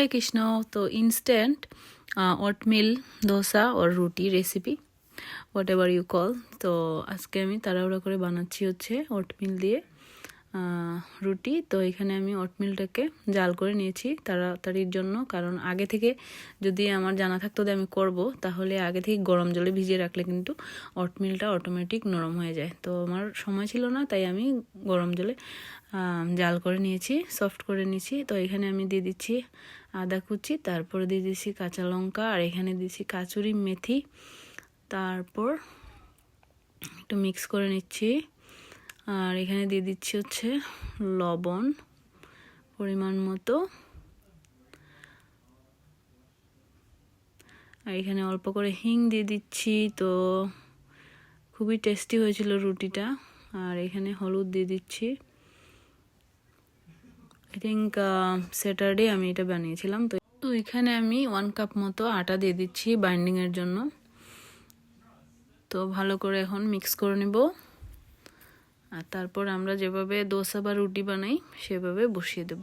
हरे कृष्ण। तो instant oatmeal dosa और रुटी रेसिपি হোয়াট এভার ইউ কল। তো আজকে আমি তাড়াহুড়া করে বানাচ্ছি হচ্ছে ওটমিল দিয়ে রুটি। তো এখানে আমি ওটমিলটাকে জাল করে নিয়েছি তাড়াতাড়ির জন্য, কারণ আগে থেকে যদি আমার জানা থাকতো যে আমি করব, তাহলে আগে থেকে গরম জলে ভিজিয়ে রাখলে কিন্তু ওটমিলটা অটোমেটিক নরম হয়ে যায়। তো আমার সময় ছিল না, তাই আমি গরম জলে জাল করে নিয়েছি, সফট করে নিয়েছি। তো এখানে আমি দিয়ে দিচ্ছি আদা কুচি, তারপরে দিয়ে দিচ্ছি কাঁচা লঙ্কা, আর এখানে দিচ্ছি কাচুরি মেথি। তারপর একটু মিক্স করে নিচ্ছি, আর এখানে দিয়ে দিচ্ছি হচ্ছে লবণ পরিমাণ মতো, আর এখানে অল্প করে হিং দিয়ে দিচ্ছি। তো খুবই টেস্টি হয়েছিল রুটিটা। আর এখানে হলুদ দিয়ে দিচ্ছি। আই থিঙ্ক স্যাটারডে আমি এটা বানিয়েছিলাম। তো এখানে আমি 1 কাপ মতো আটা দিয়ে দিচ্ছি বাইন্ডিংয়ের জন্য। তো ভালো করে এখন মিক্স করে নেব, আর তারপর আমরা যেভাবে দোসা বা রুটি বানাই সেভাবে বসিয়ে দেব।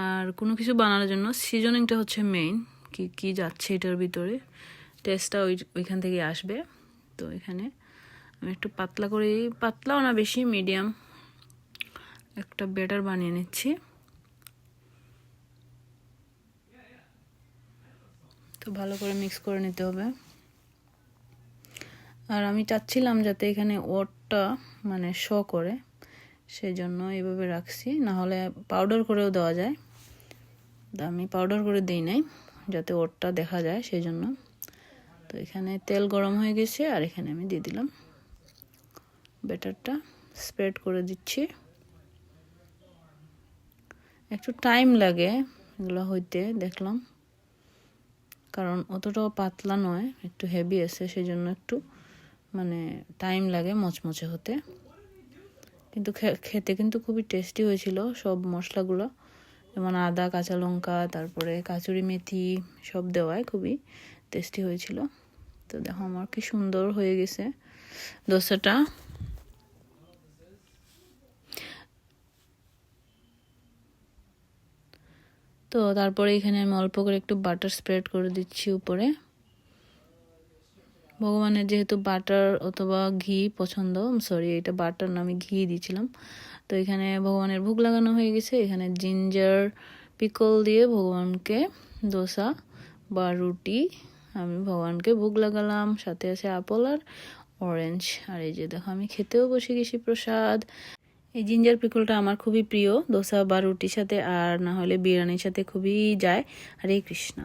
আর কোনো কিছু বানানোর জন্য সিজনিংটা হচ্ছে মেইন, কি যাচ্ছে এটার ভিতরে, টেস্টটা ওইখান থেকে আসবে। তো এখানে আমি একটু পাতলাও না বেশি, মিডিয়াম একটা ব্যাটার বানিয়ে নিচ্ছি। তো ভালো করে মিক্স করে নিতে হবে। আর আমি চাচ্ছিলাম যাতে এখানে ওটটা মানে শো করে, সেই জন্য এইভাবে রাখছি, না হলে পাউডার করেও দেওয়া যায়। আমি পাউডার করে দিই নাই, যাতে ওটটা দেখা যায় সেই জন্য। তো এখানে তেল গরম হয়ে গেছে, আর এখানে আমি দিয়ে দিলাম ব্যাটারটা, স্প্রেড করে দিচ্ছি। একটু টাইম লাগে এগুলো হইতে দেখলাম, কারণ অতটাও পাতলা নয়, একটু হেভি আছে, সেই জন্য একটু মানে টাইম লাগে মচমচে হতে। কিন্তু খেতে কিন্তু খুবই টেস্টি হয়েছিল। সব মশলাগুলো যেমন আদা, কাঁচা লঙ্কা, তারপরে কাচুরি মেথি সব দেওয়ায় খুবই টেস্টি হয়েছিল। তো দেখো আমার কি সুন্দর হয়ে গেছে দোসাটা। তো তারপরে এখানে আমি অল্প করে একটু বাটার স্প্রেড করে দিচ্ছি উপরে। ভগবানের যেহেতু বাটার অথবা ঘি পছন্দ, সরি এটা বাটার না, আমি ঘি দিয়েছিলাম। তো এখানে ভগবানের ভোগ লাগানো হয়ে গেছে। এখানে জিঞ্জার পিকল দিয়ে ভগবানকে দোসা বা রুটি আমি ভগবানকে ভোগ লাগালাম, সাথে আছে আপেল আর অরেঞ্জ। আর এই যে দেখো আমি খেতেও বসে গেছি প্রসাদ। এই জিঞ্জার পিকলটা আমার খুবই প্রিয়, দোসা বা রুটির সাথে আর না হলে বিরিয়ানির সাথে খুবই যায়। হরে কৃষ্ণ।